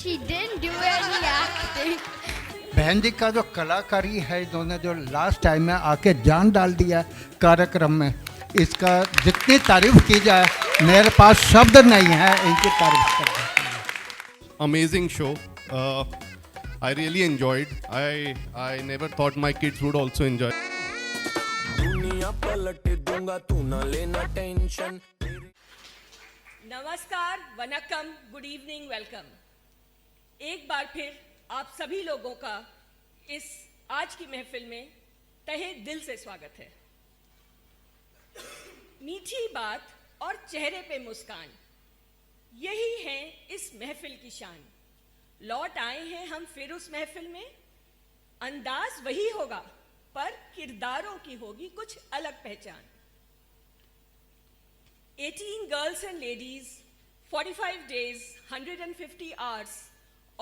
She didn't do any acting. बहन जी का जो कलाकारी है, इन्होंने जो लास्ट टाइम में आके जान डाल दिया कार्यक्रम में, इसका जितनी तारीफ की जाए मेरे पास शब्द नहीं है इनकी तारीफ करने के लिए। Amazing show. I really enjoyed. I never thought my kids would also enjoy. दुनिया पलट दूंगा तू ना लेना टेंशन। नमस्कार, वनकम, गुड इवनिंग, वेलकम। एक बार फिर आप सभी लोगों का इस आज की महफिल में तहे दिल से स्वागत है। मीठी बात और चेहरे पे मुस्कान, यही है इस महफिल की शान। लौट आए हैं हम फिर उस महफिल में, अंदाज वही होगा पर किरदारों की होगी कुछ अलग पहचान। 18 girls and ladies, 45 days, 150 hours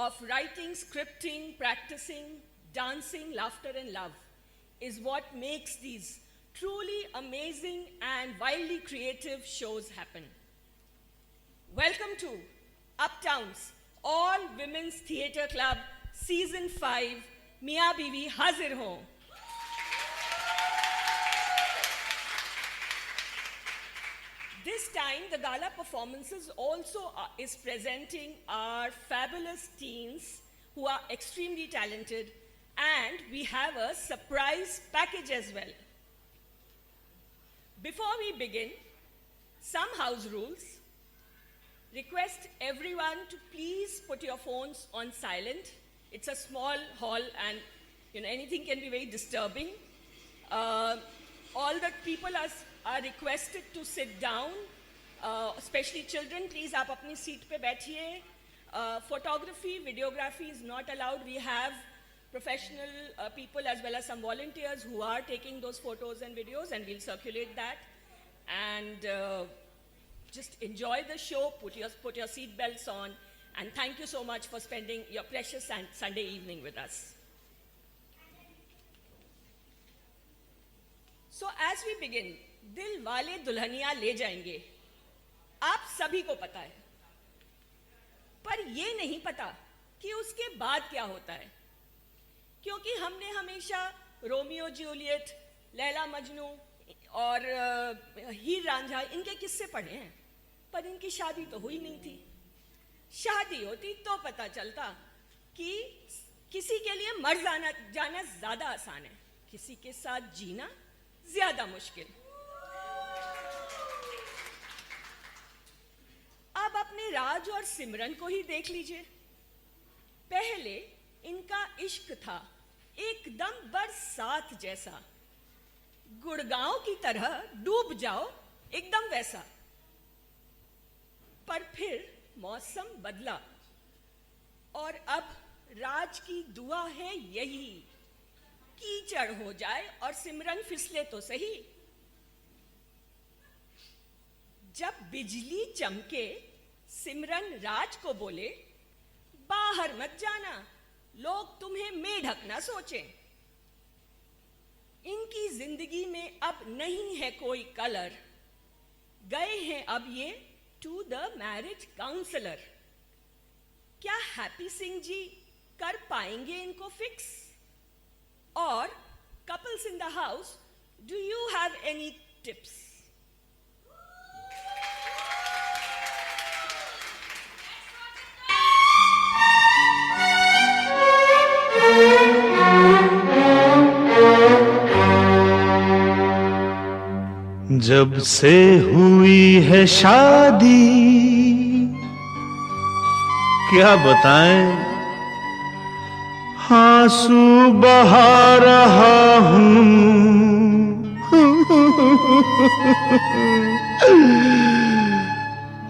of writing, scripting, practicing, dancing, laughter and love is what makes these truly amazing and wildly creative shows happen. Welcome to Uptown's All Women's Theatre Club Season 5, Mia Biwi Hazir Ho. This time, the gala performances also is presenting our fabulous teens who are extremely talented, and we have a surprise package as well. Before we begin, some house rules. Request everyone to please put your phones on silent. It's a small hall and anything can be very disturbing. All the people are requested to sit down, especially children. Please आप अपनी seat पे बैठिए. Photography, videography is not allowed. We have professional people as well as some volunteers who are taking those photos and videos, and we'll circulate that. And just enjoy the show, put your seat belts on, and thank you so much for spending your precious Sunday evening with us. So as we begin, दिल वाले दुल्हनिया ले जाएंगे, आप सभी को पता है, पर ये नहीं पता कि उसके बाद क्या होता है, क्योंकि हमने हमेशा रोमियो जूलियट, लैला मजनू और हीर रांझा इनके किस्से पढ़े हैं, पर इनकी शादी तो हुई नहीं थी। शादी होती तो पता चलता कि किसी के लिए मर जाना ज्यादा आसान है, किसी के साथ जीना ज्यादा मुश्किल। अब अपने राज और सिमरन को ही देख लीजिए। पहले इनका इश्क था एकदम बरसात जैसा, गुड़गांव की तरह डूब जाओ एकदम वैसा। पर फिर मौसम बदला और अब राज की दुआ है यही, कीचड़ हो जाए और सिमरन फिसले तो सही। जब बिजली चमके सिमरन राज को बोले, बाहर मत जाना, लोग तुम्हें मेढक ना सोचें। इनकी जिंदगी में अब नहीं है कोई कलर, गए हैं अब ये टू द मैरिज काउंसलर। क्या हैप्पी सिंह जी कर पाएंगे इनको फिक्स? और couples in the house, do you have any tips? जब से हुई है शादी क्या बताएं, आंसू बहा रहा हूँ।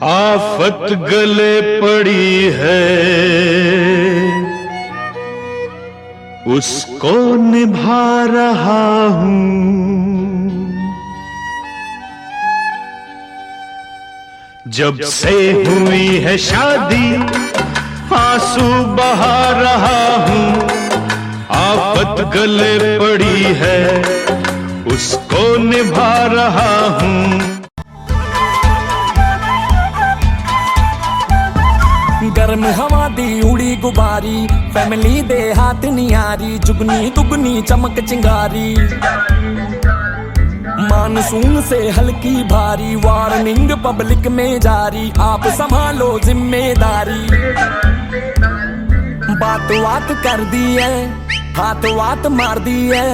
आफत गले पड़ी है, उसको निभा रहा हूँ। जब से हुई है शादी आंसू बहा रहा हूँ, आफत गले पड़ी है उसको निभा रहा हूँ। ਗਰਮ ਹਵਾ ਦੀ ਉੜੀ ਗੁਬਾਰੀ ਫੈਮਿਲੀ ਦੇ ਹੱਥ ਨਿਆਰੀ जुगनी दुगनी चमक चिंगारी मानसून से हल्की भारी वार्निंग पब्लिक में जारी आप संभालो जिम्मेदारी बात बात कर दी है हाथ वात मार दी है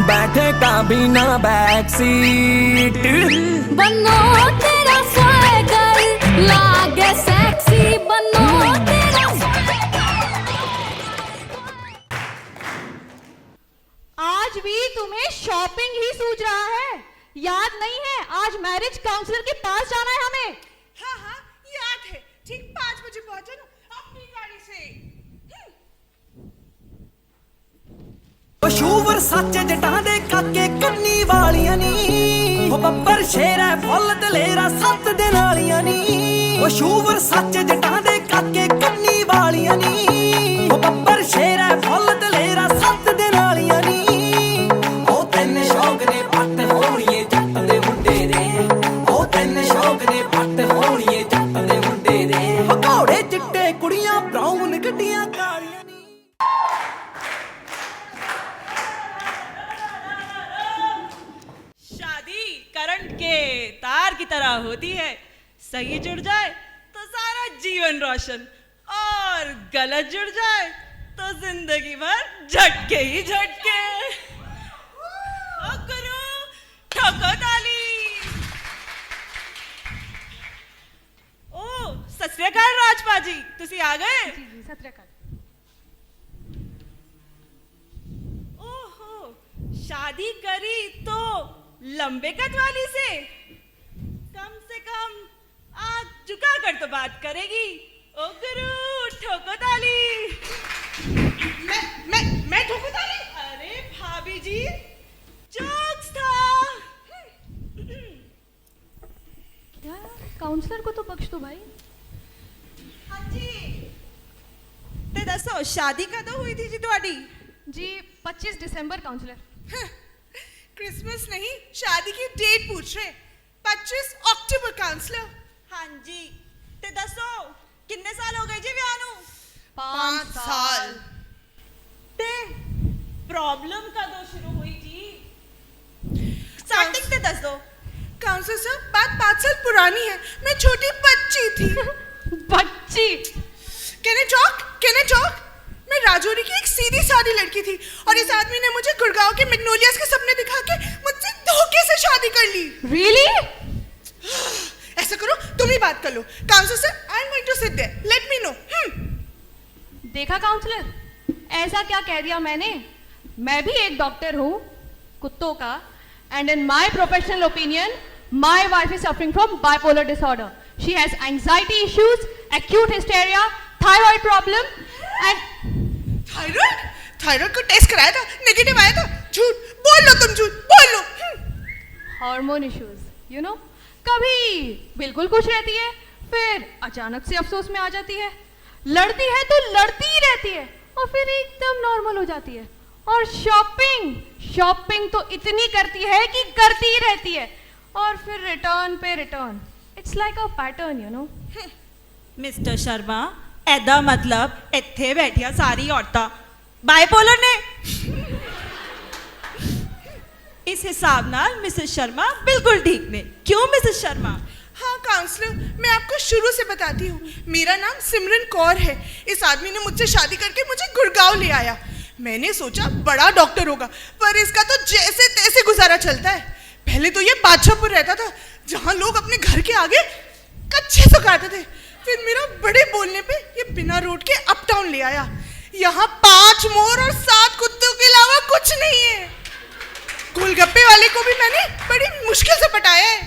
बैठे का बिना बैक सीट बनो तेरा swagger, लागे sexy, बनो तेरा आज भी तुम्हें शॉपिंग ही सूझ रहा है? याद नहीं है आज मैरिज काउंसलर के पास जाना है हमें? हाँ हाँ याद है, ठीक 5 बजे पहुंचे ना अपनी गाड़ी से। ਸ਼ੂਵਰ ਸੱਚ ਜਟਾਂ ਦੇ ਕਾਕੇ ਕੰਨੀ ਵਾਲੀਆਂ ਨੀ ਉਹ ਬੱਬਰ ਸ਼ੇਰ ਹੈ ਫੁੱਲ ਦਲੇਰਾ 7 ਦਿਨ ਵਾਲੀਆਂ ਨੀ ਉਹ ਸ਼ੂਵਰ ਸੱਚ ਜਟਾਂ ਦੇ ਕਾਕੇ ਕੰਨੀ ਵਾਲੀਆਂ ਨੀ ਉਹ ਬੱਬਰ ਸ਼ੇਰ ਹੈ ਫੁੱਲ ਦਲੇਰਾ 7 ਦਿਨ ਵਾਲੀਆਂ ਨੀ ਉਹ ਤੈਨ ਸ਼ੌਕ ਨੇ ਪੱਟ ਹੋਣੀਏ ਜੱਟ ਦੇ ਮੁੰਡੇ ਦੇ ਉਹ ਤੈਨ ਸ਼ੌਕ ਨੇ ਪੱਟ ਹੋਣੀਏ ਜੱਟ ਦੇ ਮੁੰਡੇ ਦੇ ਘੋੜੇ ਚਿੱਟੇ ਕੁੜੀਆਂ ਬਰਾਊਨ ਗੱਡੀਆਂ ਕਾਲੀਆਂ ਨੀ शादी करंट के तार की तरह होती है, सही जुड़ जाए तो सारा जीवन रोशन, और गलत जुड़ जाए तो जिंदगी भर झटके ही झटके। गुरु ठोको ताली। ओ सत श्री अकाल राजपा जी, तुसी आ गए? जी जी सत श्री अकाल। ओहो, शादी करी तो लंबे कद वाली से कम आँख झुका कर तो बात करेगी। ओ गुरु ठोको ताली। मैं ठोकू ताली? अरे भाभी जी, जोक्स था। क्या काउंसलर को तो बख्श दो भाई। हाँ जी ते दसो शादी कदों हुई थी जी तुम्हारी? जी 25 दिसंबर काउंसलर। क्रिसमस नहीं, शादी की डेट पूछ रहे। 25 अक्टूबर काउंसलर। हाँ जी ते दसो कितने साल हो गए जी ब्याह नू? 5 साल। ते प्रॉब्लम कदों शुरू हुई जी? स्टार्टिंग ते दस दो। काउंसलर साहब बात 5 साल पुरानी है, मैं छोटी बच्ची थी। बच्ची? Can I talk? मैं राजौरी की एक सीधी सादी लड़की थी और इस आदमी ने मुझे गुड़गांव के मैग्नोलियाज के सपने दिखा के मुझसे धोखे से शादी कर ली। Really? ऐसा करो तुम ही बात कर लो। Counsellor sir, I am going to sit there, let me know. देखा काउंसलर, ऐसा क्या कह दिया मैंने? मैं भी एक डॉक्टर हूँ कुत्तों का, and in my professional opinion my wife is suffering from bipolar disorder. She has anxiety issues, acute hysteria, thyroid problem and thyroid को टेस्ट कराया था, नेगेटिव आया था। झूठ बोल लो, तुम झूठ बोल लो। हार्मोन इश्यूज, यू नो, कभी बिल्कुल खुश रहती है, फिर अचानक से अफसोस में आ जाती है, लड़ती है तो लड़ती ही रहती है और फिर एकदम नॉर्मल हो जाती है. और शॉपिंग तो इतनी करती है कि करती ही रहती है और फिर रिटर्न पे return. It's like a pattern, you know. Mister Sharma, ऐदा मतलब इत्थे बैठिया सारी औरतां बाइपोलर ने? इस हिसाब नाल मिसेस शर्मा बिल्कुल ठीक ने. क्यों मिसेस शर्मा? हाँ काउंसलर, मैं आपको शुरू से बताती हूँ, मेरा नाम सिमरन कौर है. इस आदमी ने मुझसे शादी करके मुझे गुड़गांव ले आया. मैंने सोचा बड़ा डॉक्टर होगा, पर इसका तो जैसे तैसे गुजारा चलता है. पहले तो ये बादशाहपुर रहता था, जहाँ लोग अपने घर के आगे कच्चे सुखाते थे. फिर मेरा बड़े बोलने पे ये बिना रोड के अपटाउन ले आया. यहाँ 5 मोर और 7 कुत्तों के अलावा कुछ नहीं है. गोलगप्पे वाले को भी मैंने बड़ी मुश्किल से पटाया है.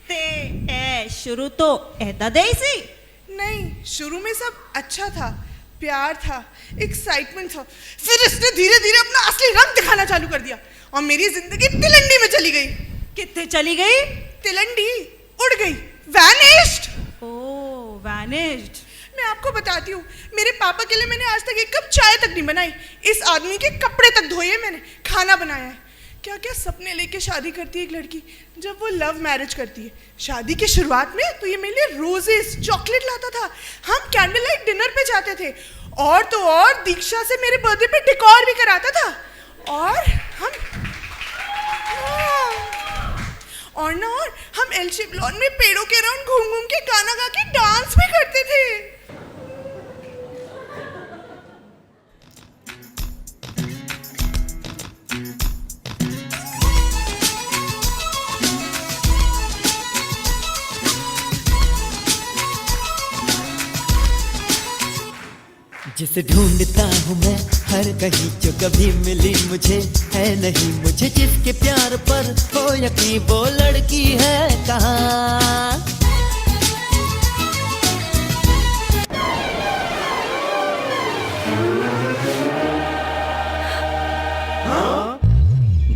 ते शुरू तो ऐदा दे सी? नहीं, शुरू में सब अच्छा था, प्यार था, एक्साइटमेंट था. फिर इसने धीरे धीरे अपना असली रंग दिखाना चालू कर दिया और मेरी जिंदगी तिलंडी में चली गई. कितने चली गई? तिलंडी उड़ गई, वैनिश्ड. ओह, वैनिश्ड. मैं आपको बताती हूँ, मेरे पापा के लिए मैंने आज तक एक कप चाय तक नहीं बनाई. इस आदमी के कपड़े तक धोए, मैंने खाना बनाया है. क्या क्या सपने लेके शादी करती है एक लड़की जब वो लव मैरिज करती है। शादी की शुरुआत में तो ये मेरे लिए रोजेस चॉकलेट लाता था, हम कैंडल लाइट डिनर पे जाते थे, और तो और दीक्षा से मेरे बर्थडे पे डेकोर भी कराता था, और हम एल शेप लॉन में पेड़ों के राउंड घूम घूम के गाना गा के डांस भी करते थे। जिसे ढूंढता हूँ मैं हर कहीं, जो कभी मिली मुझे है नहीं, मुझे जिसके प्यार पर हो यकीन, वो लड़की है कहाँ।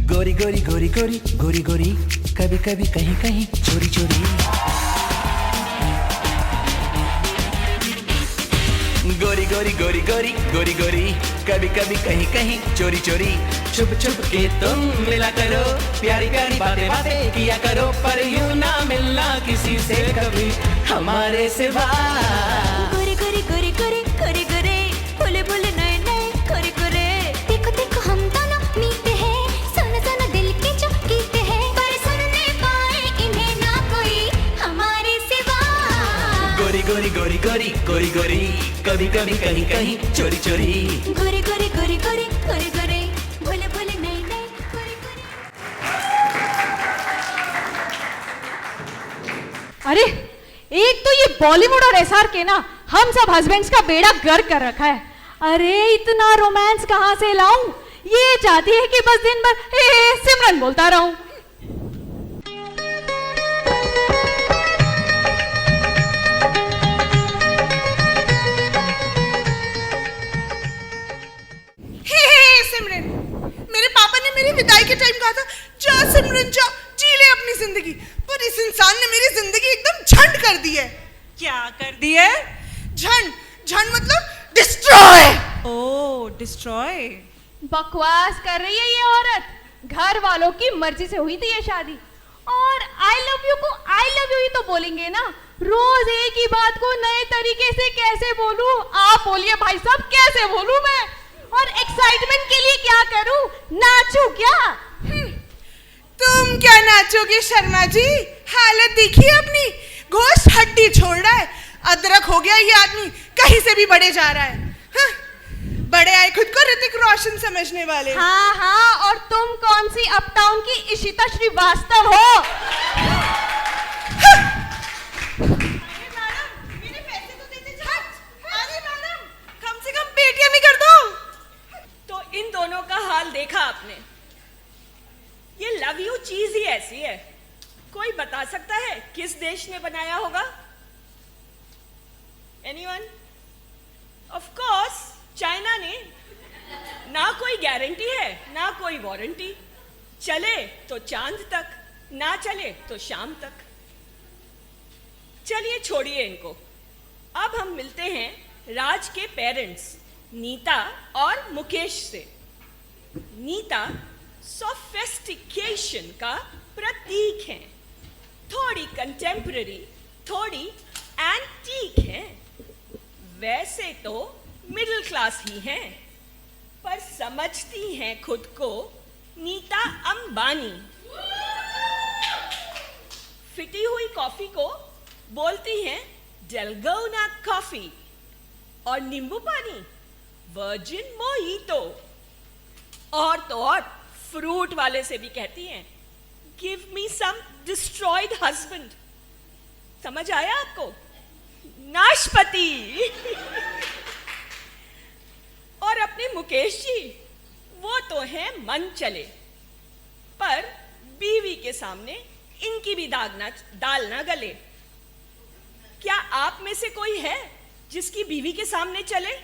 गोरी गोरी गोरी गोरी गोरी गोरी, कभी कभी कहीं कहीं चोरी चोरी। गोरी गोरी गोरी गोरी गोरी गोरी, कभी कभी कहीं कहीं चोरी चोरी। छुप छुप के तुम मिला करो, प्यारी प्यारी बातें बातें किया करो, पर यूं ना मिलना किसी से कभी हमारे सिवा। गोरे गोरे गोरे गोरे गोरे गोरे, भोले भोले नए नए गोरे गोरे। देखो देखो हम दोनों मीते हैं, सुन सुन दिल के जो गीते हैं, पर सुनने पाए इन्हें ना कोई हमारे सिवा। गोरी गोरी गोरी गोरी गोरी गोरी, कभी कभी कहीं कहीं चोरी चोरी। गोरे गोरे गोरे गोरे गोरे गोरे, भोले भोले नए नए गोरे गोरे। अरे एक तो ये बॉलीवुड और एसआर के ना हम सब हस्बैंड्स का बेड़ा गर्क कर रखा है। अरे इतना रोमांस कहाँ से लाऊं? ये चाहती है कि बस दिन भर सिमरन बोलता रहूं। सिमरन, मेरे पापा ने मेरी विदाई के टाइम कहा था, जा सिमरन जा, जी ले अपनी जिंदगी, पर इस इंसान ने मेरी जिंदगी एकदम झंड कर दी है। क्या कर दी है? झंड, झंड मतलब डिस्ट्रॉय। ओह डिस्ट्रॉय। बकवास कर रही है ये औरत। घर वालों की मर्जी से हुई थी ये शादी, और आई लव यू को आई लव यू ही तो बोलेंगे ना। रोज एक ही बात को नए तरीके से कैसे बोलूं? आप बोलिए भाई साहब, कैसे बोलूं मैं? और एक्साइटमेंट के लिए क्या करूं? नाचूं क्या? तुम क्या नाचोगे शर्मा जी? हालत देखिए अपनी, गोश्त हड्डी छोड़ रहा है, अदरक हो गया ये आदमी, कहीं से भी बड़े जा रहा है। बड़े आए खुद को ऋतिक रोशन समझने वाले। हाँ हाँ, और तुम कौन सी अपटाउन की इशिता श्रीवास्तव हो? मेरे पैसे तो देते जाओ। अरे मैडम, कम से कम पेटीएम ही कर दो। तो इन दोनों का हाल देखा आपने। ये लव यू चीज ही ऐसी है, कोई बता सकता है किस देश ने बनाया होगा? एनीवन? ऑफ कोर्स चाइना ने। ना कोई गारंटी है ना कोई वारंटी, चले तो चांद तक, ना चले तो शाम तक। चलिए छोड़िए इनको, अब हम मिलते हैं राज के पेरेंट्स नीता और मुकेश से। नीता सोफिस्टिकेशन का प्रतीक है, थोड़ी कंटेम्पररी, थोड़ी एंटीक है। वैसे तो मिडिल क्लास ही हैं, पर समझती हैं खुद को नीता अंबानी। फिटी हुई कॉफी को बोलती हैं डेलगोना कॉफी, और नींबू पानी वर्जिन मोहितो। और तो और फ्रूट वाले से भी कहती हैं गिव मी सम डिस्ट्रॉयड हस्बैंड। समझ आया आपको? नाशपति। और अपने मुकेश जी, वो तो हैं मन चले, पर बीवी के सामने इनकी भी दाल ना गले। क्या आप में से कोई है जिसकी बीवी के सामने चले?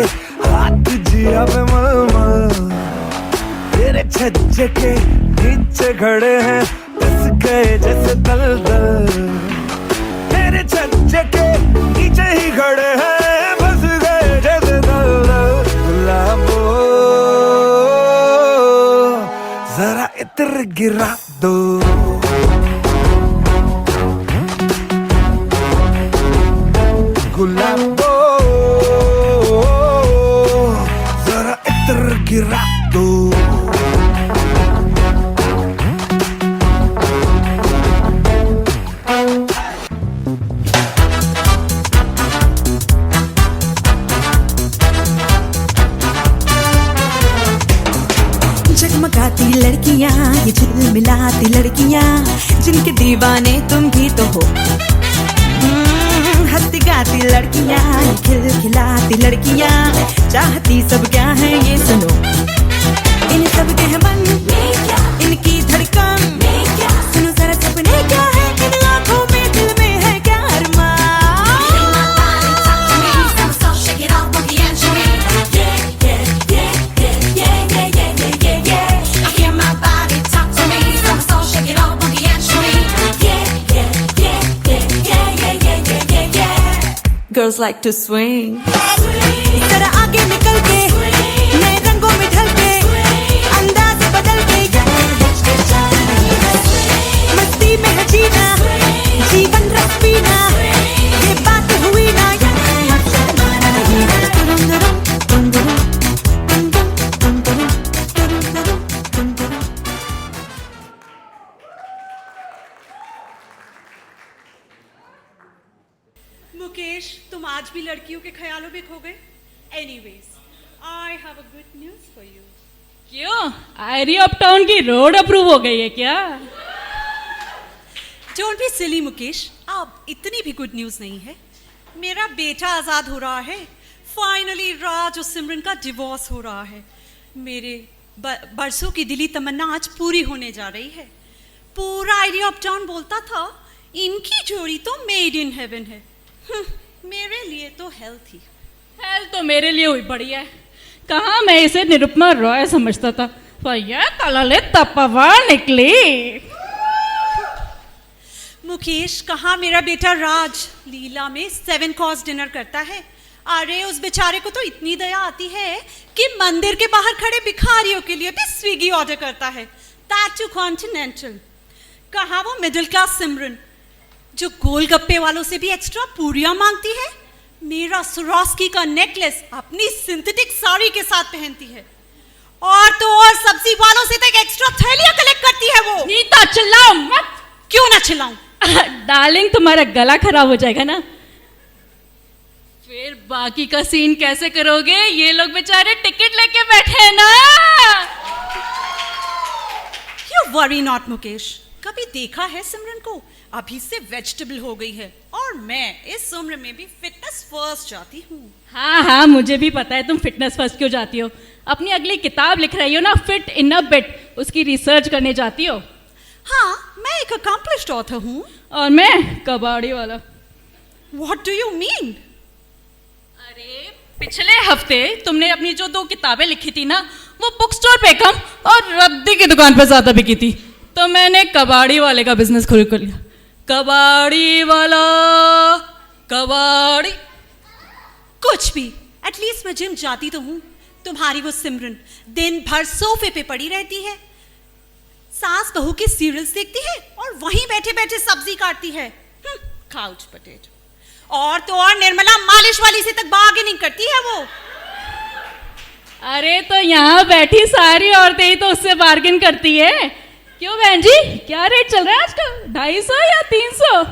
हाथ जिया पे मलमल, तेरे छज्जे के नीचे खड़े हैं बस गए जैसे दलदल, तेरे छज्जे के नीचे ही खड़े हैं बस गए जैसे दलदल। गुलाबो जरा इत्र गिरा दो, गुलाबो जरा इत्र गिरा दो। जगमगाती लड़कियां, ये झिलमिलाती लड़कियां, जिनके दीवाने तुम भी तो हो। हंसती गाती लड़कियां, ये खिलखिलाती लड़कियां, चाहती सब क्या है ये सुनो। इन सब के मन में क्या, इनकी धड़कन में क्या, सुनो जरा सपने क्या है इन आँखों में, दिल में है क्या अरमान। Girls like to swing. जरा आगे निकल के, नए रंगों में ढल के, अंदाज़ बदल के, मस्ती में है जीना, जीवन रस पीना, ये बात हुई ना। मुकेश, तुम आज भी लड़कियों के ख्यालों में खो गए। Anyways, I have a good news for you. क्यों? आयरी ऑफ टाउन की रोड अप्रूव हो गई है क्या? Don't be silly मुकेश, अब इतनी भी गुड न्यूज नहीं है। मेरा बेटा आजाद हो रहा है। फाइनली राज और सिमरन का डिवोर्स हो रहा है। मेरे बरसों की दिली तमन्ना आज पूरी होने जा रही है। पूरा आयरी ऑफ टाउन बोलता था इनकी जोड़ी तो मेड इन हेवन है। मेरे लिए तो हेल थी। हेल तो मेरे लिए हुई बढ़िया है। कहाँ मैं इसे निरुपमा रॉय समझता था, पर यह कलले तपवार निकली। मुकेश, कहाँ मेरा बेटा राज लीला में 7 कोर्स डिनर करता है। अरे उस बेचारे को तो इतनी दया आती है कि मंदिर के बाहर खड़े भिखारियों के लिए भी स्विगी ऑर्डर करता है, दैट टू कॉन्टिनेंटल। कहाँ वो मिडिल क्लास सिमरन जो गोलगप्पे वालों से भी एक्स्ट्रा पूरियां मांगती है, मेरा स्वरास्की का नेकलेस अपनी सिंथेटिक साड़ी के साथ पहनती है, और तो और सब्जी वालों से तो एक एक्स्ट्रा थैलियां कलेक्ट करती है वो। नीता चिल्लाओ मत। क्यों ना चिल्लाऊं? डार्लिंग, तुम्हारा गला खराब हो जाएगा ना। फिर बाकी का सीन कैसे करोगे? ये लोग बेचारे टिकट लेके बैठे हैं ना। You worry not मुकेश, कभी देखा है सिमरन को? अभी से वेजिटेबल हो गई है, और मैं इस उम्र में भी फिटनेस फर्स्ट जाती हूँ। हाँ हाँ, मुझे भी पता है तुम फिटनेस फर्स्ट क्यों जाती हो। अपनी अगली किताब लिख रही हो ना, फिट इन अ बिट, उसकी रिसर्च करने जाती हो। हाँ, मैं एक अकम्प्लिश्ड ऑथर हूँ। और मैं कबाड़ी वाला। What do you mean? अरे पिछले हफ्ते तुमने अपनी जो 2 किताबें लिखी थी ना, वो बुक स्टोर पे कम और रद्दी की दुकान पे ज्यादा बिकी थी, तो मैंने कबाड़ी वाले का बिजनेस शुरू कर लिया। कबाड़ी वाला, कबाड़ी। कुछ भी, एटलीस्ट मैं जिम जाती तो हूँ। तुम्हारी वो सिमरन दिन भर सोफे पे पड़ी रहती है, सास बहू के सीरियल्स देखती है और वहीं बैठे बैठे सब्जी काटती है। Couch potato. और तो और निर्मला मालिश वाली से तक बार्गेनिंग करती है वो। अरे तो यहाँ बैठी सारी औरतें ही तो उससे बार्गेन करती है। क्यों बहन जी, क्या रेट चल रहा है आजकल? 250 या 300?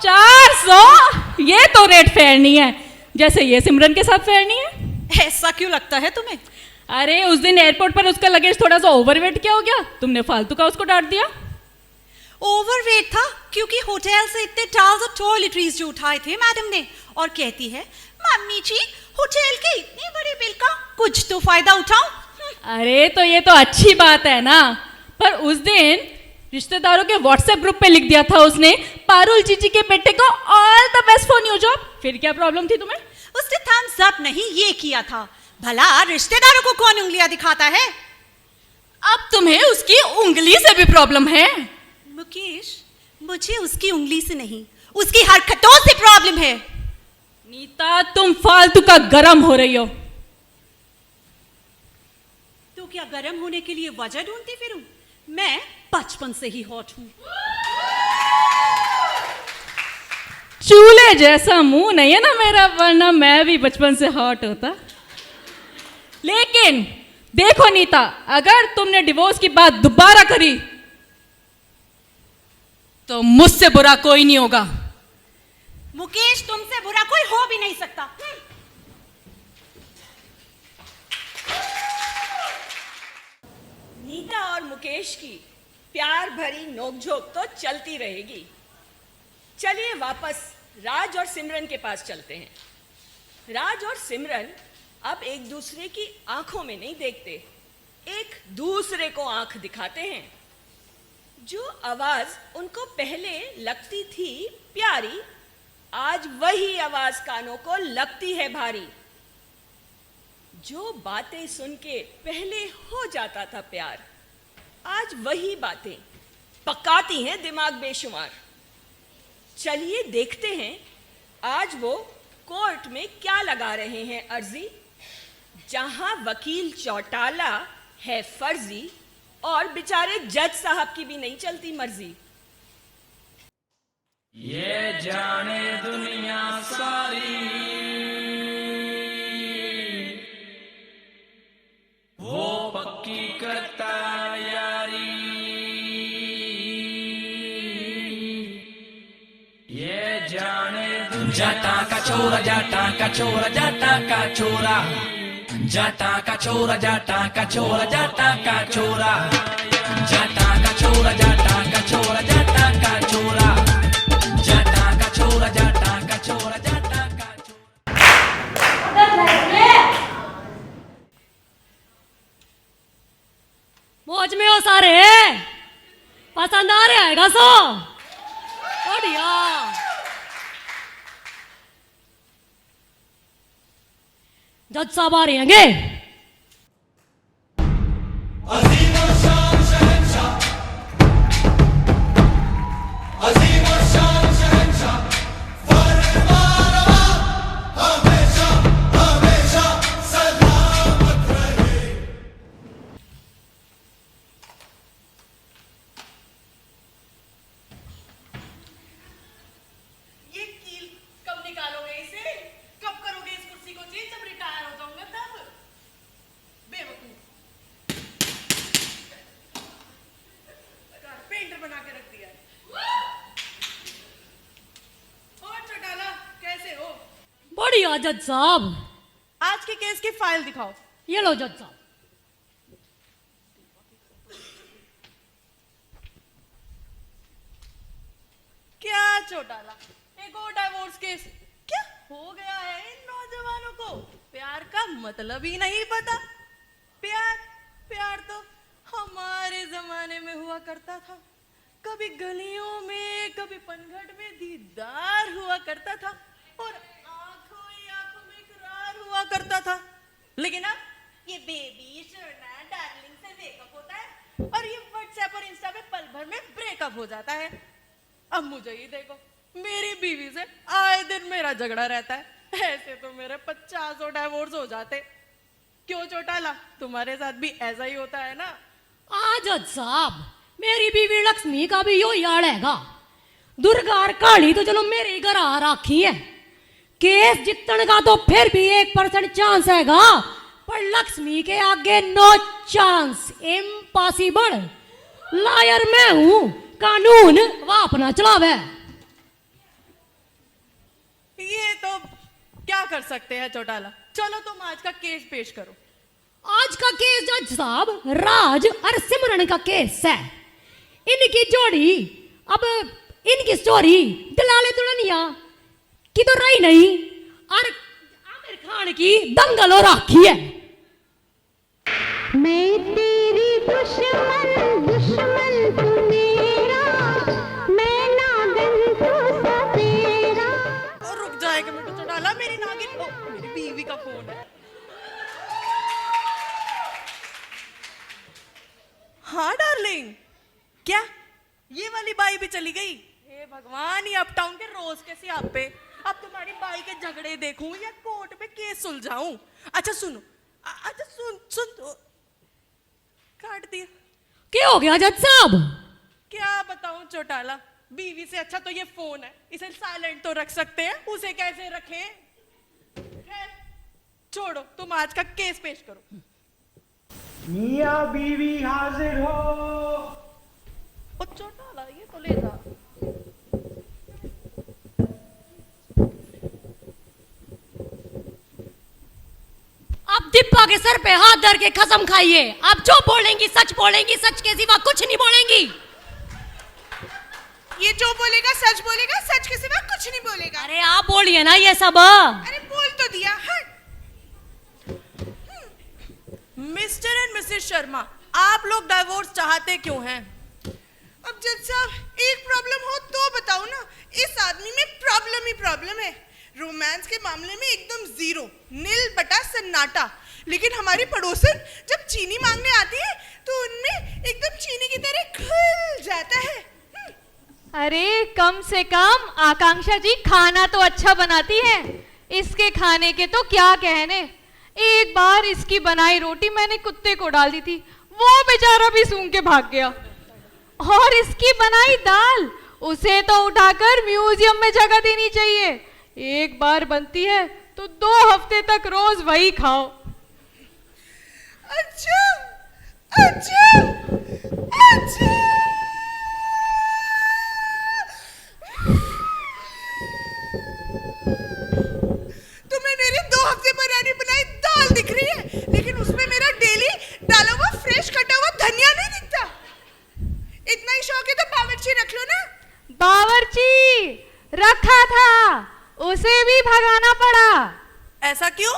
400? ये तो रेट फेयर नहीं है, जैसे ये सिमरन के साथ फेयर नहीं है। ऐसा क्यों लगता है तुम्हें? अरे उस दिन एयरपोर्ट पर उसका लगेज थोड़ा सा ओवरवेट क्या हो गया, तुमने फालतू का उसको डांट दिया। ओवरवेट था क्योंकि होटल से इतने टाल्स और टॉयलेटरीज जो उठाए थे मैडम ने, और कहती है मम्मी जी होटल के इतने बड़े बिल का कुछ तो फायदा उठाओ। अरे तो ये तो अच्छी बात है ना, पर उस दिन रिश्तेदारों के व्हाट्सएप ग्रुप पे लिख दिया था उसने, पारुल जीजी के बेटे को all the best for new job. फिर क्या प्रॉब्लम थी तुम्हें? उसने थम्स अप नहीं ये किया था। भला रिश्तेदारों को कौन उंगलियां दिखाता है? अब तुम्हें उसकी उंगली से भी प्रॉब्लम है? मुकेश, मुझे उसकी उंगली से नहीं, उसकी हरकतों से प्रॉब्लम है। नीता, तुम फालतू का गरम हो रही हो। तो क्या गरम होने के लिए वजह ढूंढती फिरूं? मैं बचपन से ही हॉट हूं। चूल्हे जैसा मुंह नहीं है ना मेरा, वरना मैं भी बचपन से हॉट होता। लेकिन देखो नीता, अगर तुमने डिवोर्स की बात दोबारा करी तो मुझसे बुरा कोई नहीं होगा। मुकेश, तुमसे बुरा कोई हो भी नहीं सकता। नीता और मुकेश की प्यार भरी नोकझोंक तो चलती रहेगी। चलिए वापस राज और सिमरन के पास चलते हैं। राज और सिमरन अब एक दूसरे की आंखों में नहीं देखते, एक दूसरे को आंख दिखाते हैं। जो आवाज उनको पहले लगती थी प्यारी, आज वही आवाज कानों को लगती है भारी। जो बातें सुन के पहले हो जाता था प्यार, आज वही बातें पकाती हैं दिमाग बेशुमार। चलिए देखते हैं आज वो कोर्ट में क्या लगा रहे हैं अर्जी, जहां वकील चौटाला है फर्जी और बेचारे जज साहब की भी नहीं चलती मर्जी। ये जाने दुनिया सारी वो पक्की करता यारी, ये जाने जाटा का छोरा, जाटा का छोरा, जाटा का छोरा, जाटा का छोरा, जाटा का छोरा, जाटा का छोरा, जाटा का छोरा, जाटा का छोरा, जाटा का छोरा, जाटा का छोरा, जाटा का छोरा, जाटा का मौज में हो सारे, पसंद आ रहा है सो बढ़िया। जज साहब आ रहे हैं। बढ़िया जज साहब, आज के केस की फाइल दिखाओ। ये लो जज साहब। क्या चौटाला, एक और डाइवोर्स केस? क्या हो गया है इन नौजवानों को? प्यार का मतलब ही नहीं पता। प्यार प्यार तो हमारे जमाने में हुआ करता था, कभी गलियों में कभी पनघट में दीदार हुआ करता था और आंखों ही आंखों में इकरार हुआ करता था। लेकिन अब ये बेबी शर्ना डार्लिंग से ब्रेकअप होता है और ये व्हाट्सएप और इंस्टा पे पल भर में ब्रेकअप हो जाता है। अब मुझे ही देखो, मेरी बीवी से आए दिन मेरा झगड़ा रहता है। ऐसे तो मेरे 50 डाइवोर्स हो जाते। क्यों चौटाला, तुम्हारे साथ भी ऐसा ही होता है ना? जज साहब, मेरी बीवी लक्ष्मी का भी यो यार हैगा। दुर्गा और काली तो चलो मेरे घर आ रखी है, केस जीतने का तो फिर भी 1% चांस हैगा, पर लक्ष्मी के आगे नो चांस, इम्पॉसिबल। लायर मैं हूं, कानून वह अपना चलावे। ये तो क्या कर सकते हैं चौटाला। चलो तुम आज का केस पेश करो। आज का केस जज साहब राज और सिमरन का केस है। इनकी जोड़ी, अब इनकी स्टोरी दलाले दुल्हनिया की तो रही नहीं, और आमिर खान की दंगल हो रखी है। मैं तेरी दुश्मन दुश्मन तू मेरा, मैं नागन तू सपेरा। का फोन है। हाँ डार्लिंग, क्या ये वाली बाई भी चली गई? हे भगवान, ये अप टाउन के रोज के सियापे। अब तुम्हारी बाई के झगड़े देखूं या कोर्ट में केस सुलझाऊं? अच्छा सुनो, अच्छा सुन काट दिया। क्या हो गया जज साहब? क्या बताऊं चौटाला, बीवी से अच्छा तो ये फोन है, इसे साइलेंट तो रख सकते हैं, उसे कैसे रखें? खैर छोड़ो, तुम आज का केस पेश करो। मियां बीवी हाजिर हो। ओ चौटाला, ये तो ले जा। आप दिप्पा के सर पे हाथ धर के कसम खाइए, आप जो बोलेंगी सच बोलेंगी, सच के सिवा कुछ नहीं बोलेंगी। ये जो बोलेगा सच बोलेगा, सच के सिवा कुछ नहीं बोलेगा। अरे आप बोलिए ना ये सब। अरे बोल तो दिया। मिस्टर एंड मिसेस शर्मा, आप लोग डाइवोर्स चाहते क्यों हैं? अब जज साहब एक प्रॉब्लम हो तो बताओ ना। इस आदमी में प्रॉब्लम ही प्रॉब्लम है। रोमांस के मामले में एकदम जीरो, नील बटा सन्नाटा। लेकिन हमारी पड़ोसन जब चीनी मांगने आती है तो उनमें एकदम चीनी की तरह घुल जाता है। अरे कम से कम आकांक्षा जी खाना तो अच्छा बनाती है, इसके खाने के तो क्या कहने। एक बार इसकी बनाई रोटी मैंने कुत्ते को डाल दी थी, वो बेचारा भी सूंघ के भाग गया। और इसकी बनाई दाल, उसे तो उठाकर म्यूजियम में जगह देनी चाहिए। एक बार बनती है तो 2 हफ्ते तक रोज वही खाओ। अच्छा अच्छा अच्छा। तुम्हें मेरी 2 हफ्ते पुरानी बनाई दाल दिख रही है, लेकिन उसमें मेरा डेली डाला हुआ फ्रेश कटा हुआ धनिया नहीं दिखता। इतना ही शौक है तो बावर्ची रख लो ना। बावर्ची रखा था, उसे भी भगाना पड़ा। ऐसा क्यों?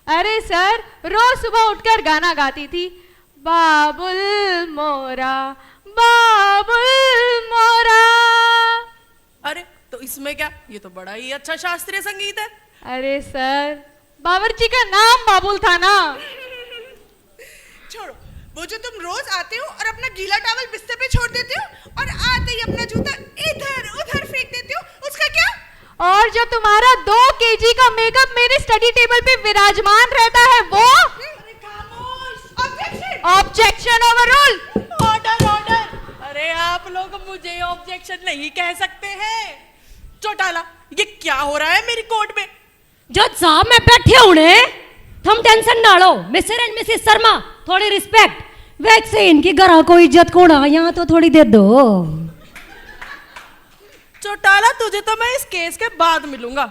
अरे सर, रोज सुबह उठकर गाना गाती थी, बाबुल मोरा बाबुल मोरा। अरे तो इसमें क्या, ये तो बड़ा ही अच्छा शास्त्रीय संगीत है। अरे सर, बावर्ची का नाम बाबुल था ना। छोड़ो, वो जो तुम रोज आते हो और अपना गीला टॉवल बिस्तर पे छोड़ देते हो और आते ही अपना जूता इधर उधर फेंक देते हो, उसका क्या? और जो तुम्हारा 2 केजी का मेकअप मेरे स्टडी टेबल पे विराजमान रहता है वो? Objection overrule. Order order. अरे आप लोग मुझे ऑब्जेक्शन नहीं कह सकते हैं। चौटाला, ये क्या हो रहा है मेरी कोर्ट में? जज साहब मैं बैठे होने, तुम टेंशन ना लो। मिस्टर एंड मिसेस शर्मा, थोड़ी रिस्पेक्ट। वैसे इनकी घर को इज्जत कोड़ा, यहाँ तो थोड़ी दे दो। चौटाला, तुझे तो मैं इस केस के बाद मिलूंगा।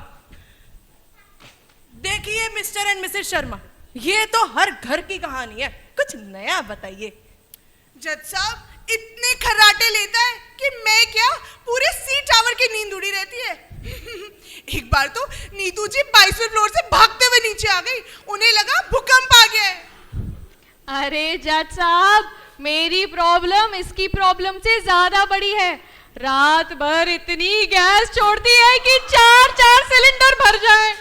देखिए मिस्टर एंड मिसेस शर्मा, ये तो हर घर की कहानी है, कुछ नया बताइए। जज साहब इतने खर्राटे लेता है कि मैं क्या पूरे सी टावर की नींद उड़ी रहती है। एक बार तो नीतू जी 22वें फ्लोर से भागते हुए नीचे आ गई, उन्हें लगा भूकंप आ गया है। अरे जज साहब, मेरी प्रॉब्लम इसकी प्रॉब्लम से ज्यादा बड़ी है। रात भर इतनी गैस छोड़ती है कि 4 सिलेंडर भर जाए।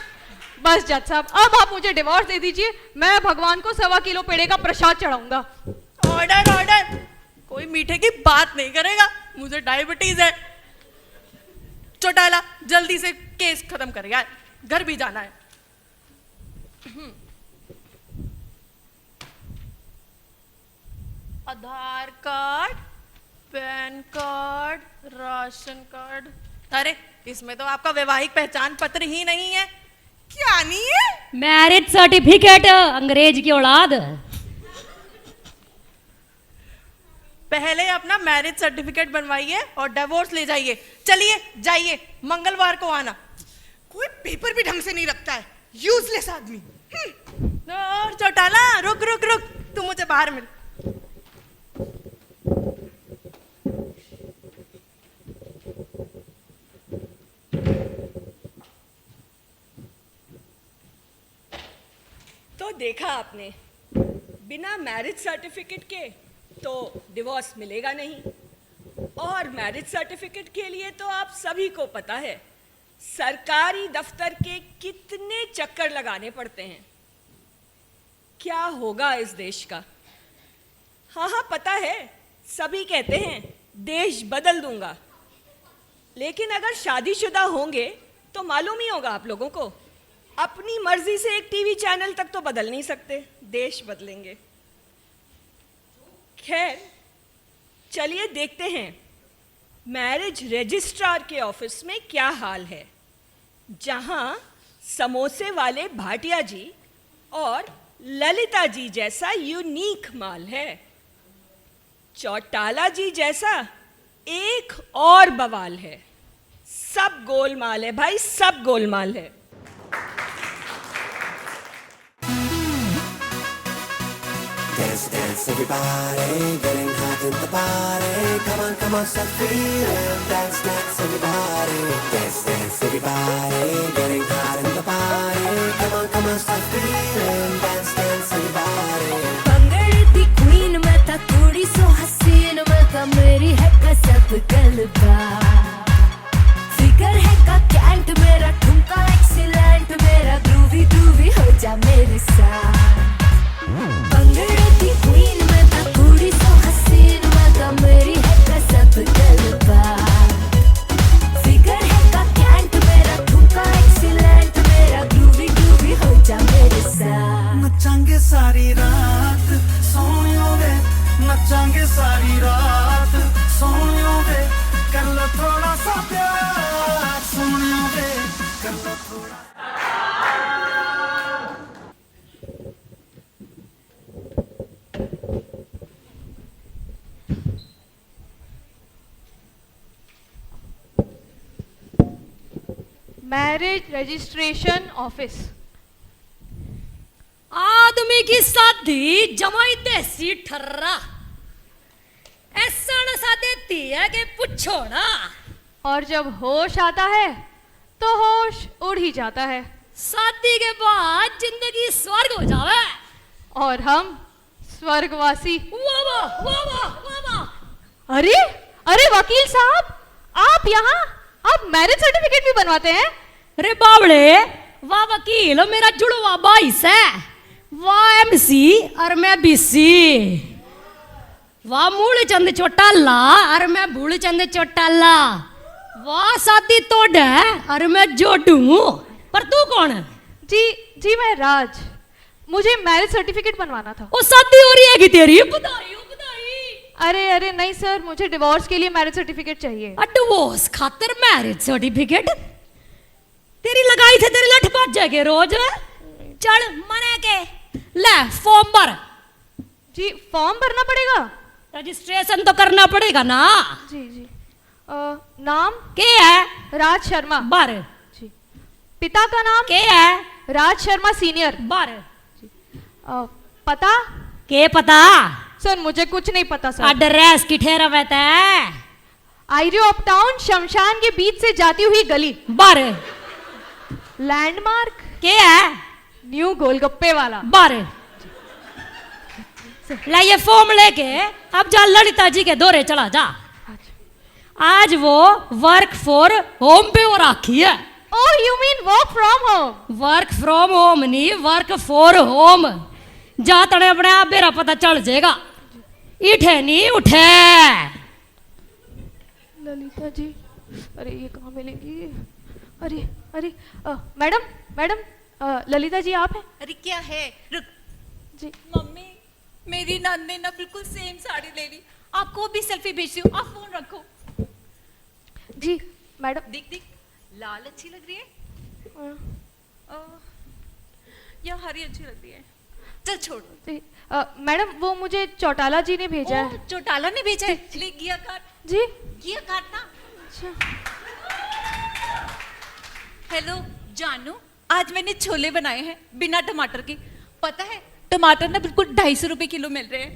बस जज साहब, अब आप मुझे डिवोर्स दे दीजिए, मैं भगवान को 1.25 किलो पेड़े का प्रसाद चढ़ाऊंगा। Order order. कोई मीठे की बात नहीं करेगा, मुझे डायबिटीज है। चौटाला, जल्दी से केस खत्म कर यार, घर भी जाना है। Aadhaar card, PAN card, ration card. अरे इसमें तो आपका वैवाहिक पहचान पत्र ही नहीं है। क्या नहीं है? मैरिज सर्टिफिकेट, अंग्रेज की औलाद। पहले अपना मैरिज सर्टिफिकेट बनवाइए और डिवोर्स ले जाइए। चलिए जाइए, मंगलवार को आना। कोई पेपर भी ढंग से नहीं रखता है, यूजलेस आदमी। और चौटाला, रुक रुक रुक, तू मुझे बाहर मिल। तो देखा आपने, बिना मैरिज सर्टिफिकेट के तो डिवोर्स मिलेगा नहीं, और मैरिज सर्टिफिकेट के लिए तो आप सभी को पता है सरकारी दफ्तर के कितने चक्कर लगाने पड़ते हैं, क्या होगा इस देश का। हाँ, पता है, सभी कहते हैं देश बदल दूंगा, लेकिन अगर शादीशुदा होंगे तो मालूम ही होगा आप लोगों को, अपनी मर्जी से एक टीवी चैनल तक तो बदल नहीं सकते, देश बदलेंगे। खैर, चलिए देखते हैं मैरिज रजिस्ट्रार के ऑफिस में क्या हाल है, जहां समोसे वाले भाटिया जी और ललिता जी जैसा यूनिक माल है, चौटाला जी जैसा एक और बवाल है। सब गोलमाल है भाई, सब गोलमाल है। Dance, dance, everybody, getting hot in the party. Come on, start feeling. Dance, dance, everybody. Dance, dance, everybody, getting hot in the party. Come on, start feeling. Dance, dance, everybody. भंगड़े the queen मैं था, थोड़ी सो हसीन मैं था, मेरी है कसब गलबा। फिगर है का कैंट मेरा, ठुमका एक्सीलेंट मेरा, ग्रूवी ग्रूवी हो जा मेरे साथ। भंगड़े दी क्वीन मैं था, थोड़ी सो हसीन मैं था, मेरी है कसब गलबा। फिगर है का कैंट मेरा, ठुमका एक्सीलेंट मेरा, ग्रूवी ग्रूवी हो जा मेरे साथ। नचांगे सारी रात सोनियो वे, नचांगे सारी रात सोनियो वे, कर लो थोड़ा सा प्यार सोनियो वे, कर लो थोड़ा। Marriage registration office. आदमी की शादी जमाई देसी ठर्रा, ऐसा नशा देती है कि पूछो ना। और जब होश आता है तो होश उड़ ही जाता है। शादी के बाद जिंदगी स्वर्ग हो जावे और हम स्वर्गवासी। वाह वाह वाह वाह वाह वाह। अरे अरे वकील साहब, आप यहाँ, आप मैरिज सर्टिफिकेट भी बनवाते हैं? अरे बावड़े, वाह वकील मेरा जुड़वा भाई है, वाह एमसी और मैं बीसी, वाह मूल चंद चौटाला और मैं भूल चंद चौटाला, वाह शादी तोड़ और मैं जोडू। पर तू कौन है? जी मैं राज, मुझे मैरिज सर्टिफिकेट बनवाना था। ओ शादी हो रही है कि तेरी? बधाई हो बधाई। अरे नहीं सर, मुझे डिवोर्स के लिए मैरिज सर्टिफिकेट चाहिए। डिवोर्स खातिर मैरिज सर्टिफिकेट? तेरी लगाई थे तेरी लठ बाज जाएगी रोज। चल मने के ले फॉर्म भर। जी फॉर्म भरना पड़ेगा? रजिस्ट्रेशन तो करना पड़ेगा ना। जी नाम के है? राज शर्मा। भर। जी पिता का नाम के है? राज शर्मा सीनियर। भर। पता? के पता? सर मुझे कुछ नहीं पता सर। एड्रेस की ठहरा रहता है? आइरियो ऑफ टाउन, शमशान के बीच से जाती हुई गली। भर। लैंडमार्क? के है? न्यू गोलगप्पे वाला। भर। ले ये फॉर्म लेके अब जा ललिता जी के दौरे चला जा। आज वो वर्क फॉर होम पे हो रखी है। Oh you mean work from home? Work from home नहीं, वर्क फॉर होम। जा तने अपने आप मेरा पता चल जाएगा। इठे नहीं उठे। ललिता जी, अरे ये कहाँ मिलेंगी? अरे मैडम ललिता जी आप हैं? अरे क्या है, रुक। जी मम्मी, मेरी नंद ने ना बिल्कुल सेम साड़ी ले ली, आपको भी सेल्फी भेज रही हूँ, आप फोन रखो। जी मैडम। देख लाल अच्छी लग रही है या हरी अच्छी लग रही है? चल छोड़। मैडम वो मुझे चौटाला जी ने भेजा है। चौटाला ने भेजा है? ले गिया काट। जी गिया काटना। अच्छा। हेलो जानू, आज मैंने छोले बनाए हैं बिना टमाटर के। पता है टमाटर ना बिल्कुल 250 रुपए किलो मिल रहे हैं।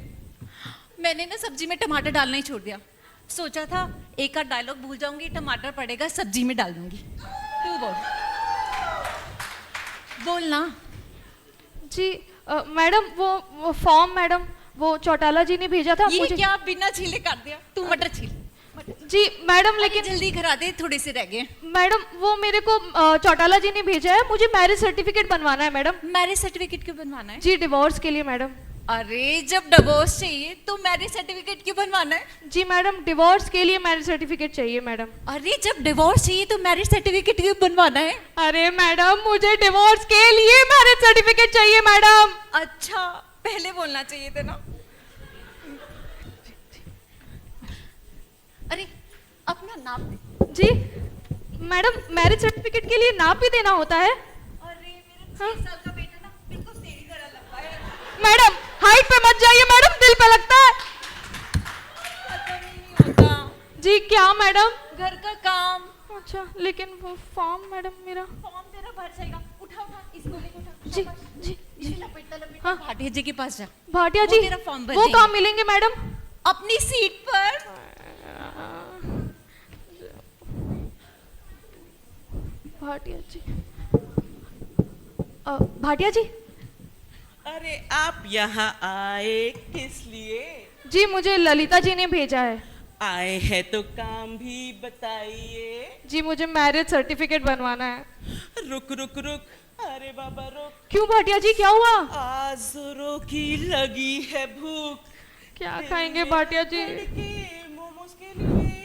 मैंने ना सब्जी में टमाटर डालना ही छोड़ दिया। सोचा था एक आध डायलॉग भूल जाऊंगी, टमाटर पड़ेगा सब्जी में डाल दूंगी। तू बोल ना। जी मैडम वो फॉर्म मैडम वो चौटाला जी ने भेजा था। ये मुझे क्या बिना छीले काट दिया? तू मटर छील। जी मैडम, लेकिन जल्दी करा दे, थोड़े से रह गए। मैडम वो मेरे को चौटाला जी ने भेजा है, मुझे मैरिज सर्टिफिकेट बनवाना है मैडम। मैरिज सर्टिफिकेट क्यों बनवाना है? जी डिवोर्स के लिए मैडम। अरे जब डिवोर्स चाहिए तो मैरिज सर्टिफिकेट क्यों बनवाना है? जी मैडम, डिवोर्स के लिए मैरिज सर्टिफिकेट चाहिए मैडम। अरे जब डिवोर्स चाहिए तो मैरिज सर्टिफिकेट क्यों बनवाना है? अरे मैडम, मुझे डिवोर्स के लिए मैरिज सर्टिफिकेट चाहिए मैडम। अच्छा, पहले बोलना चाहिए था ना। अरे अपना नाम दे। जी मैडम, मैरिज सर्टिफिकेट के लिए नाम भी देना होता है? अरे मेरा 6 साल का बेटा ना बिल्कुल तेरी तरह लगता है। मैडम हाइट पे मत जाइए मैडम, दिल पे लगता है। नहीं होता। जी क्या मैडम? घर का काम। अच्छा, लेकिन वो फॉर्म मैडम मेरा। फॉर्म तेरा भर जाएगा। उठा इसको लेके उठा। जी जी इसे लपेटा। हाँ, भाटिया जी के पास जा। भाटिया जी, तेरा फॉर्म भर वो कहाँ मिलेंगे मैडम? अपनी सीट पर। भाटिया जी, भाटिया जी। अरे आप यहाँ आए किस लिए? जी मुझे ललिता जी ने भेजा है। आए हैं तो काम भी बताइए। जी मुझे मैरिज सर्टिफिकेट बनवाना है। रुक रुक रुक, अरे बाबा रुक। क्यों भाटिया जी, क्या हुआ? आज जोरों की लगी है भूख। क्या खाएंगे भाटिया जी? मोमोज के लिए।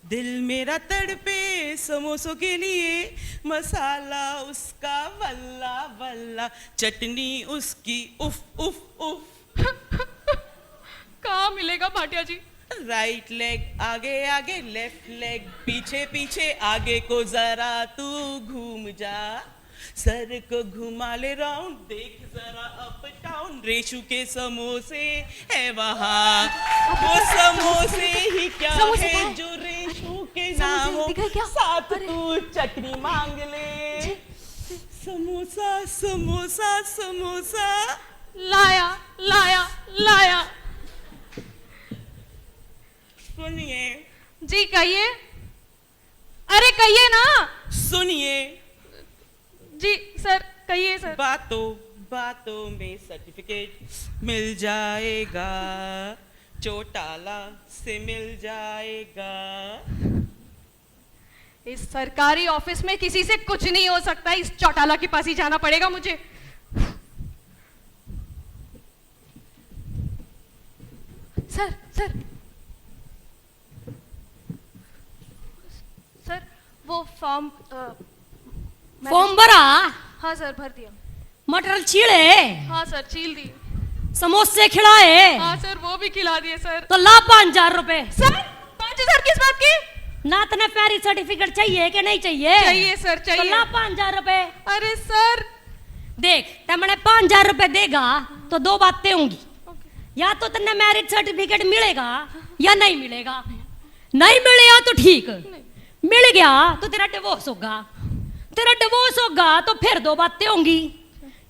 दिल मेरा तड़पे समोसों के लिए। मसाला उसका वल्ला वल्ला, चटनी उसकी उफ उफ उफ। कहाँ मिलेगा भाटिया जी? राइट लेग आगे आगे, लेफ्ट लेग पीछे पीछे, आगे को जरा तू घूम जा, सर को घुमा ले राउंड, देख जरा अप डाउन, रेशु के समोसे है वहाँ, वो समोसे ही क्या है जो रेशु के नाम हो, साथ तू चटनी मांग ले। समोसा समोसा समोसा, लाया लाया लाया। सुनिए जी, कहिए। अरे कहिए ना। सुनिए जी सर, कहिए सर। बातों बातों में सर्टिफिकेट मिल जाएगा, चौटाला से मिल जाएगा। इस सरकारी ऑफिस में किसी से कुछ नहीं हो सकता, इस चौटाला के पास ही जाना पड़ेगा मुझे। सर सर सर, वो फॉर्म भरा? हाँ सर, भर दिया। मटर छीले? हाँ सर, छील दी। समोसे खिलाए? हाँ सर, वो भी खिला दिए सर। तो ला 5,000 रुपए। सर 5,000 किस बात की? ना तने मैरिज सर्टिफिकेट चाहिए कि नहीं चाहिए? चाहिए सर, चाहिए। तो ला 5,000 रुपए। अरे सर देख, तमने 5,000 रुपए देगा तो दो बातें होंगी, या तो तन्ने मैरिज सर्टिफिकेट मिलेगा या नहीं मिलेगा। नहीं मिलेगा तो ठीक, मिल गया तो तेरा डिवोर्स होगा। तेरा डिवोर्स होगा तो फिर दो बातें होंगी,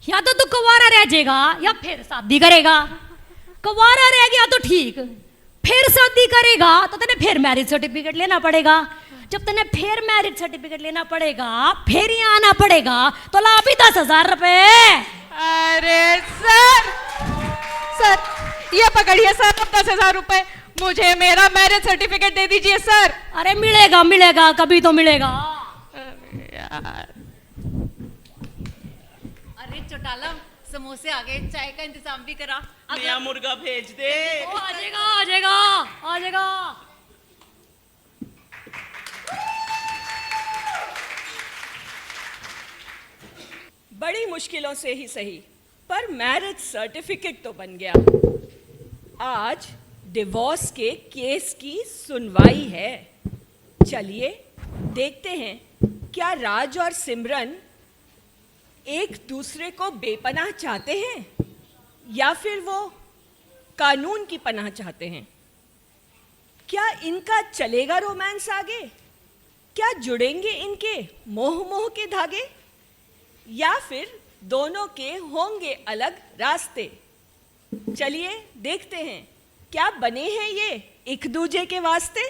या तो तू कुंवारा रह जाएगा या फिर शादी करेगा। कुंवारा रह गया तो ठीक, फिर शादी करेगा तो तेने फिर मैरिज सर्टिफिकेट लेना पड़ेगा। जब तेने फिर मैरिज सर्टिफिकेट लेना पड़ेगा, फिर यहाँ आना पड़ेगा, तो ला भी 10,000 रुपए। अरे सर, सर ये पकड़िए सर, अब 10,000 रुपए मुझे मेरा मैरिज सर्टिफिकेट दे दीजिए सर। अरे मिलेगा मिलेगा, कभी तो मिलेगा। अरे चौटाला, समोसे आ गए, चाय का इंतजाम भी करा। नया मुर्गा भेज दे। आ जाएगा आ जाएगा आ जाएगा। बड़ी मुश्किलों से ही सही, पर मैरिज सर्टिफिकेट तो बन गया। आज डिवोर्स के केस की सुनवाई है। चलिए देखते हैं, क्या राज और सिमरन एक दूसरे को बेपनाह चाहते हैं या फिर वो कानून की पनाह चाहते हैं। क्या इनका चलेगा रोमांस आगे? क्या जुड़ेंगे इनके मोह मोह के धागे, या फिर दोनों के होंगे अलग रास्ते? चलिए देखते हैं, क्या बने हैं ये एक दूजे के वास्ते।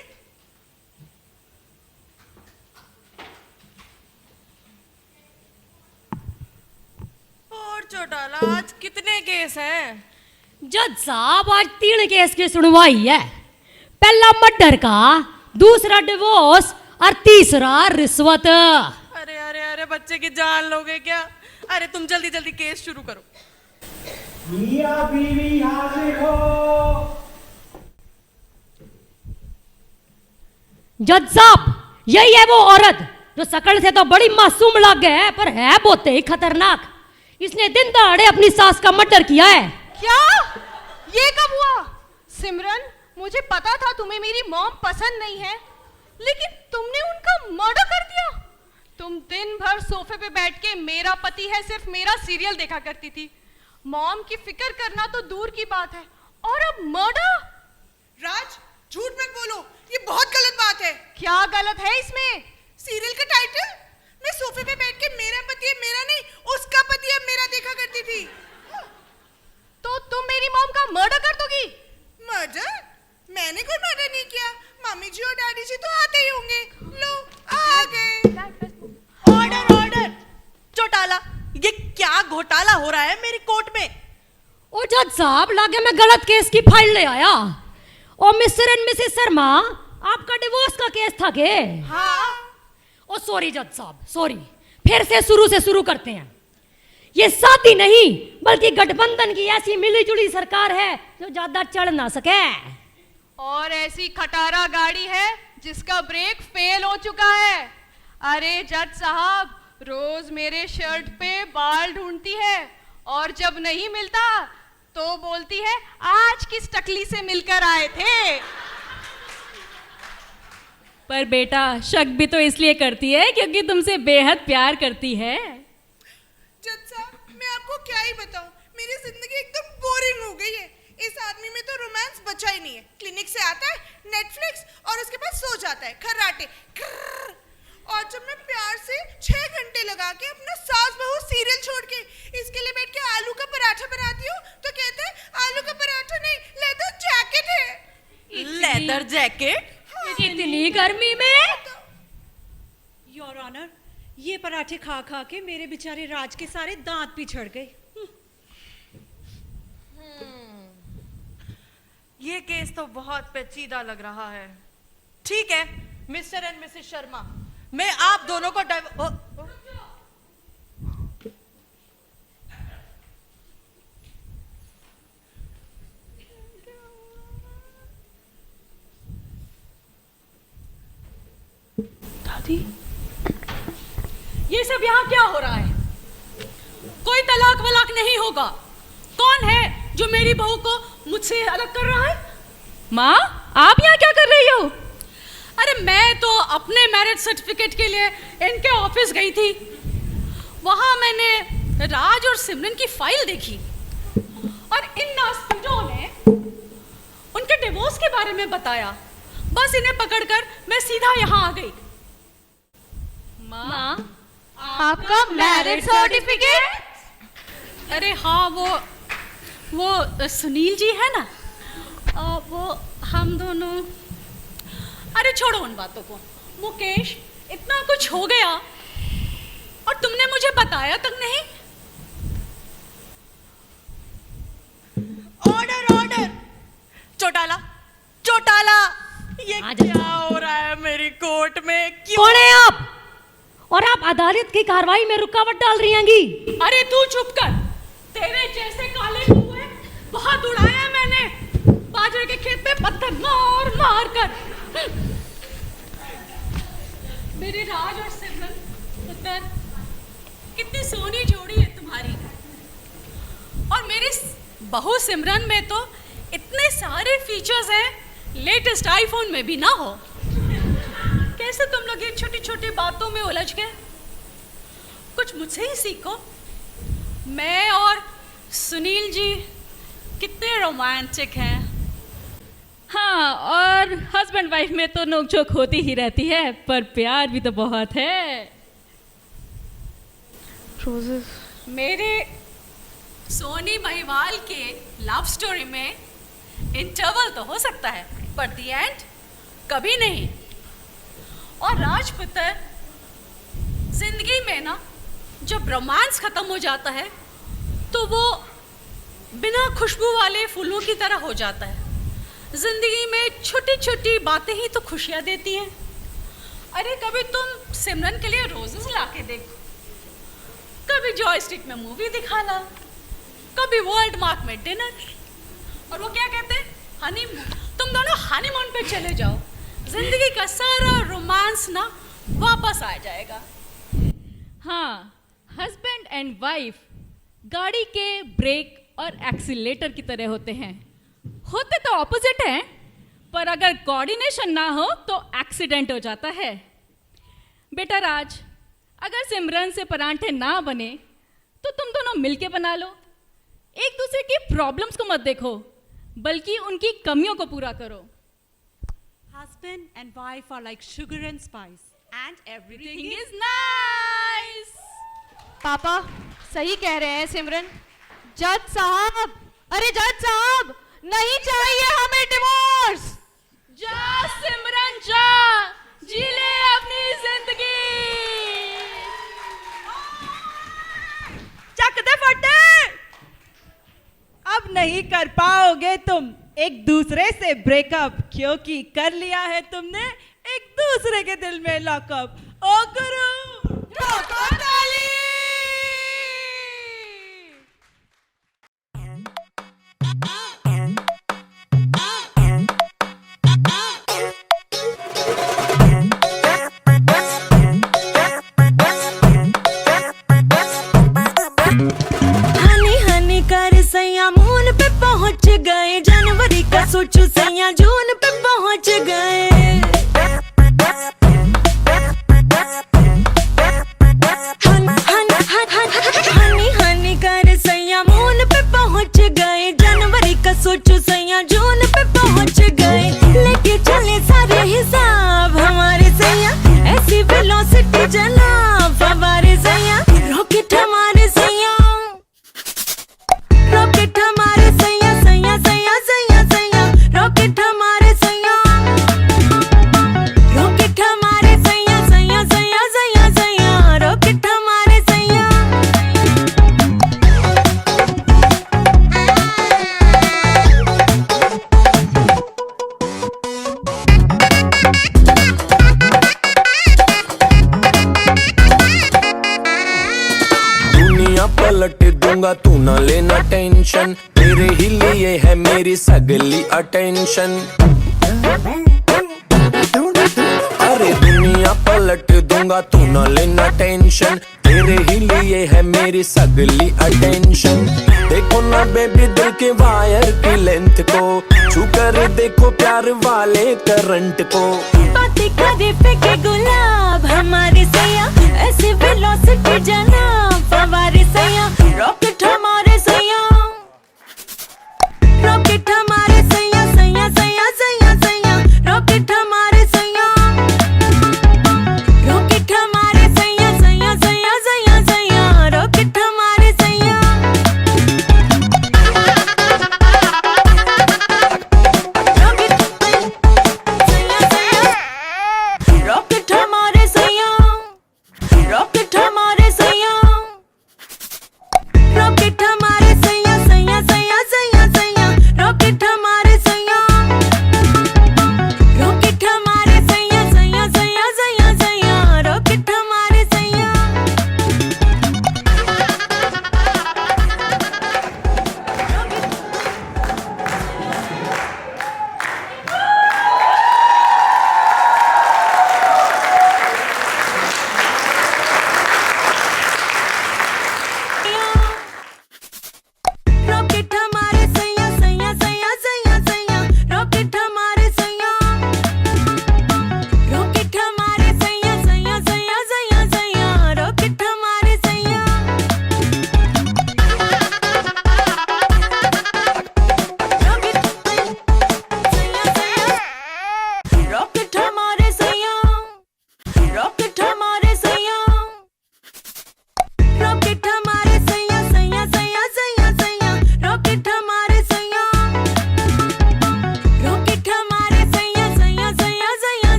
और चौटाला, आज कितने केस हैं? जज साहब, आज 3 केस की सुनवाई है। पहला मर्डर का, दूसरा डिवोर्स और तीसरा रिश्वत। अरे अरे अरे बच्चे की जान लोगे क्या? अरे तुम जल्दी जल्दी केस शुरू करो। मियां बीवी हाजिर हो। जज साहब, यही है वो औरत जो शकल से तो बड़ी मासूम लग है पर है बहुत ही खतरनाक। इसने दिन दहाड़े अपनी सास का मर्डर किया है। क्या? ये कब हुआ? सिमरन, मुझे पता था तुम्हें मेरी मॉम पसंद नहीं है, लेकिन तुमने उनका मर्डर कर दिया। तुम दिन भर सोफे पे बैठ के मेरा पति है सिर्फ मेरा सीरियल देखा करती थी। मॉम की फिक्र करना तो दूर की बात है, और अब मर्डर। राज, झूठ मत बोलो, ये बहुत गलत बात है। क्या गलत है इसमें? सीरियल का टाइटल, मैं सोफे पे बैठ के मेरा पति है मेरा नहीं, उसका पति है मेरा देखा करती थी। तो तुम मेरी मॉम का मर्डर कर दोगी? मर्डर? मैंने कोई मर्डर नहीं किया। मम्मी जी और डैडी जी तो आते ही होंगे। लो, आ गए। Order order. चौटाला, ये क्या घोटाला हो रहा है मेरी कोर्ट में? ओ जज साहब, लागे मैं गलत केस की फाइल ले आया। ओ मिस्टर एंड मिसेस शर्मा, आपका डिवोर्स का केस था के? हाँ। ओ सॉरी जज साहब, सॉरी। फिर से शुरू करते हैं। ये शादी नहीं बल्कि गठबंधन की ऐसी मिली जुली सरकार है जो ज्यादा चढ़ ना सके, और ऐसी खटारा गाड़ी है जिसका ब्रेक फेल हो चुका है। अरे जज साहब, रोज मेरे शर्ट पे बाल ढूंढती है, और जब नहीं मिलता तो बोलती है आज किस टकली से मिलकर आए थे। पर बेटा, शक भी तो इसलिए करती है क्योंकि तुमसे बेहद प्यार करती है। जज साहब, मैं आपको क्या ही बताऊं, मेरी जिंदगी एकदम बोरिंग हो गई है। इस आदमी में तो रोमांस बचा ही नहीं है। क्लिनिक से आता है, नेटफ्लिक्स, और उसके बाद सो जाता है खर्राटे। और जब मैं प्यार से 6 घंटे लगा के अपना सास बहू सीरियल छोड़ के इसके लिए बैठ के आलू का पराठा बनाती हूँ, तो कहते हैं आलू का पराठा नहीं, लेदर जैकेट है। Leather jacket? इतनी गर्मी में? योर ऑनर, ये पराठे खा खा के मेरे बेचारे राज के सारे दांत भी झड़ गए। ये केस तो बहुत पेचीदा लग रहा है। ठीक है मिस्टर एंड मिसेस शर्मा, मैं आप दोनों को दादी, ये सब यहाँ क्या हो रहा है? कोई तलाक वलाक नहीं होगा। कौन है जो मेरी बहू को मुझसे अलग कर रहा है? माँ, आप यहाँ क्या कर रही हो? अरे मैं तो अपने मैरिज सर्टिफिकेट के लिए इनके ऑफिस गई थी। वहां मैंने राज और सिमरन की फाइल देखी, और इन नास्तिकों ने उनके डिवोर्स के बारे में बताया। बस इन्हें पकड़कर मैं सीधा यहाँ आ गई। माँ, आपका मैरिज सर्टिफिकेट? अरे हाँ, वो सुनील जी है ना, वो हम दोनों। अरे छोड़ो उन बातों को। मुकेश, इतना कुछ हो गया और तुमने मुझे बताया तक नहीं। Order order. चौटाला, चौटाला, ये क्या हो रहा है मेरी कोर्ट में? क्यों? कौन है आप? और आप अदालत की कार्रवाई में रुकावट डाल रही हैं। अरे तू चुप कर। तेरे जैसे काले कुएं बहुत उड़ाया मैंने, बाजरे के खेत पे पत्थर मार मार कर। मेरे राज और सिमरन पुत्र, कितनी सोनी जोड़ी है तुम्हारी। और मेरी बहू सिमरन में तो इतने सारे फीचर्स हैं, लेटेस्ट आईफोन में भी ना हो। कैसे तुम लोग ये छोटी छोटी बातों में उलझ गए? कुछ मुझसे ही सीखो। मैं और सुनील जी कितने रोमांटिक हैं। हाँ, और हस्बैंड वाइफ में तो नोकझोंक होती ही रहती है, पर प्यार भी तो बहुत है। रोजेस, मेरे सोनी महिवाल के लव स्टोरी में इंटरवल तो हो सकता है, पर द एंड कभी नहीं। और राजपुत्र, जिंदगी में ना जब रोमांस खत्म हो जाता है तो वो बिना खुशबू वाले फूलों की तरह हो जाता है। जिंदगी में छोटी छोटी बातें ही तो खुशियां देती हैं। अरे कभी तुम सिमरन के लिए रोजेस ला के देखो, कभी जॉयस्टिक में मूवी दिखाना, कभी वर्ल्ड मार्क में डिनर, और वो क्या कहते हैं हनीमून। तुम दोनों हनीमून पे चले जाओ, जिंदगी का सारा रोमांस ना वापस आ जाएगा। हाँ, हस्बैंड एंड वाइफ गाड़ी के ब्रेक और एक्सीलेटर की तरह होते हैं। होते तो ऑपोजिट हैं, पर अगर कोऑर्डिनेशन ना हो तो एक्सीडेंट हो जाता है। बेटा राज, अगर सिमरन से परांठे ना बने तो तुम दोनों मिलके बना लो। एक दूसरे की प्रॉब्लम्स को मत देखो, बल्कि उनकी कमियों को पूरा करो। Husband and wife are like sugar and spice, and everything is nice. पापा सही कह रहे हैं सिमरन। जज साहब, अरे जज साहब, नहीं चाहिए हमें डिवोर्स। जा सिमरन जा, जी ले अपनी जिंदगी। चक दे फटे। अब नहीं कर पाओगे तुम एक दूसरे से ब्रेकअप, क्योंकि कर लिया है तुमने एक दूसरे के दिल में लॉकअप। ओ गुरु ठोको ताली। हनी हनी कर सैया मून पे पहुंच गए, जनवरी का सोचो सैया जून पे पहुंच गए। हनी हनी कर सैया मून पे पहुंच गए, जनवरी का सोचो सैया जून पे पहुंच गए। लेके चले सारे हिसाब हमारे सैया, ऐसी वेलोसिटी जनाब हमारे सैया। रॉकेट हमारे सैया, रॉकेट हमारे सैया सैया सैया सैया सैया। रॉकेट हमारे सैया, रॉकेट हमारे सैया सैया सैया सैया सैया। रॉकेट हमारे सैया। दुनिया पलट दूंगा तू ना लेना टेंशन, तेरे ही लिए है मेरी सगली अटेंशन। अरे दुनिया पलट दूंगा तू ना लेना टेंशन, तेरे ही लिए है मेरी सगली अटेंशन। देखो ना बेबी दिल के वायर की लेंथ को, छू कर देखो प्यार वाले करंट को। बातें करे फेंके गुलाब हमारे सैया, ऐसे